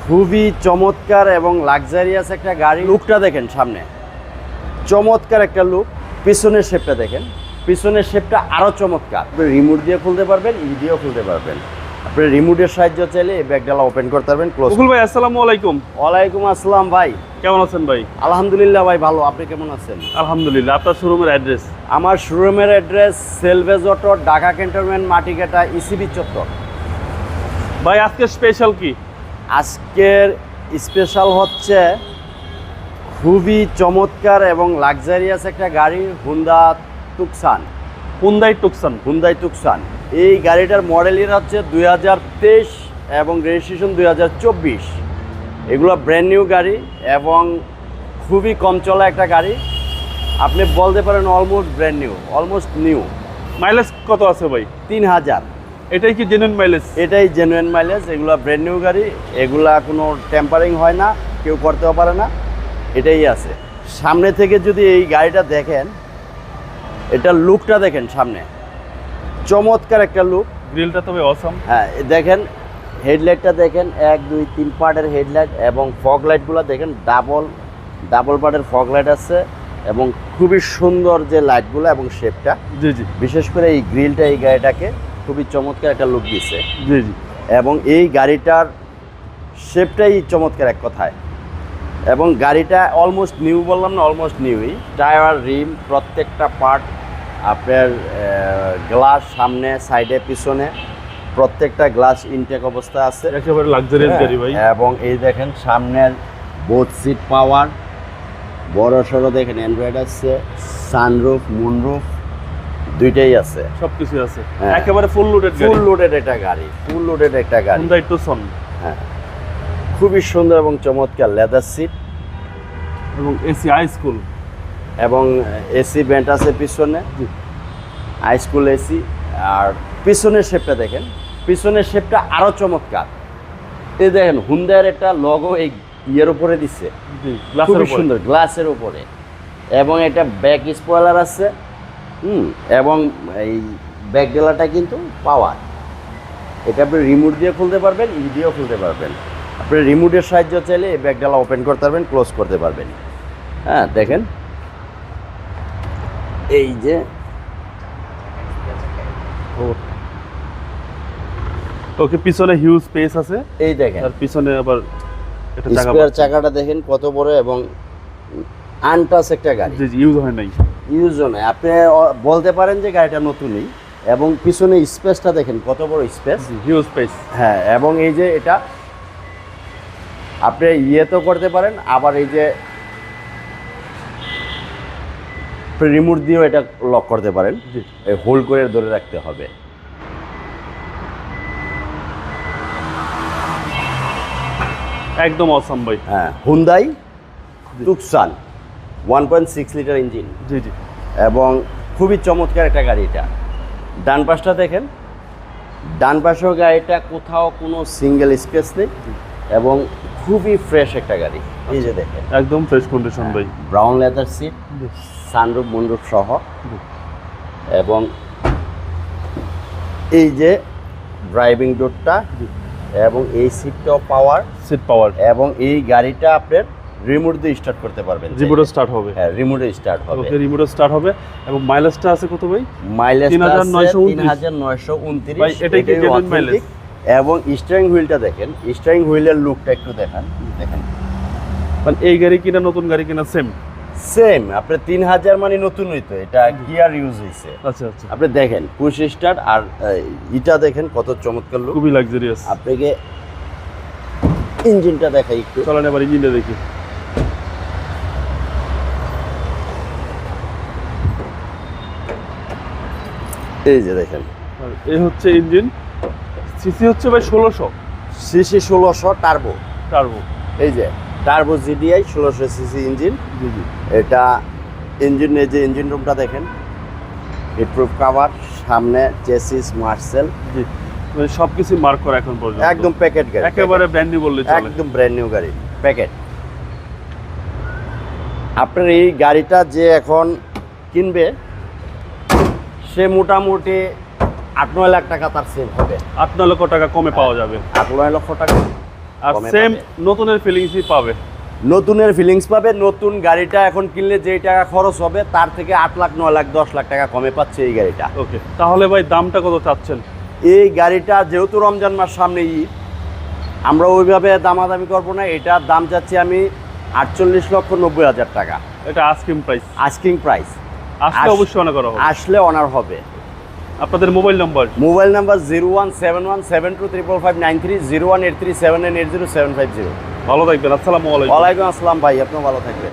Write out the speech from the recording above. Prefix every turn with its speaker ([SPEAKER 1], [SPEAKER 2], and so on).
[SPEAKER 1] খুবই চমৎকার এবং লাক্সারিয়াস একটা গাড়ি। লুকটা দেখেন, সামনে চমৎকার একটা লুক, পিছনের শেপটা দেখেন, পিছনের শেপটা আরও চমৎকার। আপনি রিমোট দিয়ে খুলতে পারবেন, ই দিয়েও খুলতে পারবেন। আপনি রিমোটের সাহায্য চাইলে এই ব্যাগডালা ওপেন করতে পারবেন, ক্লোজ।
[SPEAKER 2] মুকুল ভাই আসসালামু আলাইকুম।
[SPEAKER 1] ওয়ালাইকুম আসসালাম ভাই,
[SPEAKER 2] কেমন আছেন ভাই?
[SPEAKER 1] আলহামদুলিল্লাহ ভাই ভালো, আপনি কেমন আছেন?
[SPEAKER 2] আলহামদুলিল্লাহ। আপনার শোরুমের অ্যাড্রেস?
[SPEAKER 1] আমার শোরুমের address Selvage auto, Dhaka cantonment, Matikata, ECB চত্বর।
[SPEAKER 2] ভাই আজকে স্পেশাল কি?
[SPEAKER 1] আজকের স্পেশাল হচ্ছে খুবই চমৎকার এবং লাক্সারিয়াস একটা গাড়ি, হুন্ডা তুকসান। হুন্ডাই তুকসান। এই গাড়িটার মডেল ইয়ার হচ্ছে 2023 এবং রেজিস্ট্রেশন 2024। এগুলো ব্র্যান্ড নিউ গাড়ি এবং খুবই কম চলা একটা গাড়ি। আপনি বলতে পারেন almost brand new, almost new.
[SPEAKER 2] Mileage কত আছে ভাই?
[SPEAKER 1] 3000।
[SPEAKER 2] এটাই কি জেনুইন মাইলেজ?
[SPEAKER 1] এটাই জেনুইন মাইলেজ। এগুলো ব্র্যান্ড নিউ গাড়ি, এগুলা কোনো টেম্পারিং হয় না, কেউ করতেও পারে না, এটাই আছে। সামনে থেকে যদি এই গাড়িটা দেখেন, এটার লুকটা দেখেন, সামনে চমৎকার একটা লুক।
[SPEAKER 2] গ্রিলটা তবে অসাম।
[SPEAKER 1] হ্যাঁ দেখেন, হেডলাইটটা দেখেন, 1 2 3 পার্টের হেডলাইট এবং ফগ লাইটগুলো দেখেন, ডাবল পার্টের ফগ লাইট আছে এবং খুবই সুন্দর যে লাইটগুলো এবং শেপটা।
[SPEAKER 2] জি জি।
[SPEAKER 1] বিশেষ করে এই গ্রিলটা এই গাড়িটাকে খুবই চমৎকার একটা লুক দিচ্ছে।
[SPEAKER 2] জি জি।
[SPEAKER 1] এবং এই গাড়িটার শেপটাই চমৎকার এক কথায়। এবং গাড়িটা অলমোস্ট নিউ, বললাম না, অলমোস্ট নিউই। টায়ার, রিম, প্রত্যেকটা পার্ট, আপনার গ্লাস সামনে, সাইডে, পিছনে প্রত্যেকটা গ্লাস ইনটেক অবস্থা আছে।
[SPEAKER 2] একেবারে লাক্সারিয়াস গাড়ি ভাই।
[SPEAKER 1] এবং এই দেখেন সামনের বোথ সিট পাওয়ার, বড় সড়ো দেখেন অ্যান্ড্রয়েড আছে, সানরুফ, মুনরুফ দুইটাই আছে,
[SPEAKER 2] সবকিছু আছে।
[SPEAKER 1] হ্যাঁ।
[SPEAKER 2] একেবারে ফুল লোডেড গাড়ি।
[SPEAKER 1] ফুল লোডেড একটা গাড়ি, ফুল লোডেড একটা গাড়ি।
[SPEAKER 2] হুন্ডাই তুকসান।
[SPEAKER 1] হ্যাঁ, খুবই সুন্দর এবং চমৎকার লেদার সিট
[SPEAKER 2] এবং এসি হাই স্কুল
[SPEAKER 1] এবং এসি ভেন্ট আছে পিছনে, হাই স্কুল এসি। আর পিছনের শেপটা দেখেন, পিছনের শেপটা আরও চমৎকার। এই দেখেন হুন্ডার একটা লোগো এই ইয়ের উপরে দিচ্ছে, খুবই সুন্দর, গ্লাসের উপরে। এবং এটা ব্যাক স্পয়লার আছে, এবং এই ব্যাকডেলাটা কিন্তু পাওয়ার। এটা আপনি রিমোট দিয়ে খুলতে পারবেন, ই দিয়েও খুলতে পারবেন। আপনি রিমোটের সাহায্য চাইলে এই ব্যাকডেলা ওপেন করতে পারবেন, ক্লোজ করতে পারবেন। হ্যাঁ দেখেন, এই যে
[SPEAKER 2] ওকে, পিছনে হিউজ স্পেস আছে।
[SPEAKER 1] এই দেখেন,
[SPEAKER 2] আর পিছনে আবার এটা চাকা।
[SPEAKER 1] স্পেয়ার চাকাটা দেখেন কত বড় এবং আনটাচ একটা গাড়ি,
[SPEAKER 2] জি জি, ইউজ হয় নাই।
[SPEAKER 1] ইউজও নয়। আপনি বলতে পারেন যে গাড়িটা নতুনই। এবং পিছনে স্পেসটা দেখেন কত বড় স্পেস,
[SPEAKER 2] হিউজ স্পেস।
[SPEAKER 1] হ্যাঁ। এবং এই যে এটা আপনি ইয়েতেও করতে পারেন, আবার এই যে রিমোট দিয়েও এটা লক করতে পারেন, হোল্ড করে ধরে রাখতে হবে।
[SPEAKER 2] একদম অসাম ভাই।
[SPEAKER 1] হ্যাঁ, হুন্ডাই তুকসান 1.6 লিটার ইঞ্জিন।
[SPEAKER 2] জি জি।
[SPEAKER 1] এবং খুবই চমৎকার একটা গাড়ি। এটা ডান পাশটা দেখেন, ডান পাশেও গাড়িটা কোথাও কোনো সিঙ্গেল স্ক্র্যাচ নেই এবং খুবই ফ্রেশ একটা গাড়ি। এই যে দেখেন,
[SPEAKER 2] একদম ফ্রেশ কন্ডিশন ভাই।
[SPEAKER 1] Brown leather seat, sunroof, moonroof সহ। এবং এই যে ড্রাইভিং ডোরটা এবং এই সিটটাও পাওয়ার,
[SPEAKER 2] সিট পাওয়ার।
[SPEAKER 1] এবং এই গাড়িটা আপনার রিমোট দিয়ে স্টার্ট করতে পারবেন।
[SPEAKER 2] রিমোটে স্টার্ট হবে।
[SPEAKER 1] হ্যাঁ, রিমোটে স্টার্ট হবে।
[SPEAKER 2] ওকে, রিমোটে স্টার্ট হবে। এবং মাইলেজটা আছে কত ভাই?
[SPEAKER 1] মাইলেজ
[SPEAKER 2] 3929। ভাই এটাই কি জেনুইন মাইলেজ?
[SPEAKER 1] এবং স্টিয়ারিং হুইলটা দেখেন, স্টিয়ারিং হুইলের লুকটা একটু দেখেন, দেখেন।
[SPEAKER 2] মানে এই গাড়ি কিনা নতুন গাড়ি কিনা সেম?
[SPEAKER 1] সেম। আপনি 3000 মানে নতুন হইতো, এটা গিয়ার ইউজ হইছে।
[SPEAKER 2] আচ্ছা আচ্ছা।
[SPEAKER 1] আপনি দেখেন পুশ স্টার্ট, আর এটা দেখেন কত চমৎকার লুক,
[SPEAKER 2] খুবই লাক্সারিয়াস।
[SPEAKER 1] আপনাকে ইঞ্জিনটা দেখাই একটু।
[SPEAKER 2] চলেন এবার ইঞ্জিনটা দেখি।
[SPEAKER 1] এই যে দেখেন,
[SPEAKER 2] এই হচ্ছে ইঞ্জিন। সিসি হচ্ছে ভাই 1600
[SPEAKER 1] সিসি, 1600 টার্বো।
[SPEAKER 2] টার্বো।
[SPEAKER 1] এই যে টার্বো জিডিআই 1600 সিসি ইঞ্জিন।
[SPEAKER 2] জি জি।
[SPEAKER 1] এটা ইঞ্জিন, এই যে ইঞ্জিন রুমটা দেখেন, হিটপ্রুফ কাভার, সামনে চেসিস মার্সেল।
[SPEAKER 2] জি, মানে সবকিছু মার্ক করা এখন পর্যন্ত।
[SPEAKER 1] একদম প্যাকেট গাড়ি,
[SPEAKER 2] একেবারে ব্র্যান্ড নিউ বললে চলে।
[SPEAKER 1] একদম ব্র্যান্ড নিউ গাড়ি, প্যাকেট। আপনার এই গাড়িটা যে এখন কিনবে, সে মোটামুটি 8-9 লাখ টাকা তার সেভ হবে।
[SPEAKER 2] 8-9 লক্ষ টাকা কমে পাওয়া যাবে।
[SPEAKER 1] 8-9 লক্ষ টাকা
[SPEAKER 2] আর
[SPEAKER 1] কমে
[SPEAKER 2] সেম
[SPEAKER 1] পাবে।
[SPEAKER 2] নতুনের ফিলিংসই পাবে।
[SPEAKER 1] নতুনের ফিলিংস পাবে। নতুন গাড়িটা এখন কিনলে যেই টাকা খরচ হবে তার থেকে 8 লাখ 9 লাখ 10 লাখ টাকা কমে পাচ্ছে এই গাড়িটা।
[SPEAKER 2] ওকে, তাহলে ভাই দামটা কত চাচ্ছেন?
[SPEAKER 1] এই গাড়িটা যেহেতু রমজান মাস সামনে ঈদ, আমরা ওইভাবে দামাদামি করবো না। এটার দাম চাচ্ছি আমি 48,90,000 টাকা।
[SPEAKER 2] এটা আস্কিং প্রাইস।
[SPEAKER 1] Asking price.
[SPEAKER 2] আসলে অবশ্যই অনেক করা হবে।
[SPEAKER 1] আসলে অনার হবে।
[SPEAKER 2] আপনাদের মোবাইল নম্বর?
[SPEAKER 1] Mobile number 0171725593, 018379807550।
[SPEAKER 2] ভালো থাকবেন। আসসালামু আলাইকুম।
[SPEAKER 1] ওয়ালাইকুম আসসালাম ভাই, আপনিও ভালো থাকবেন।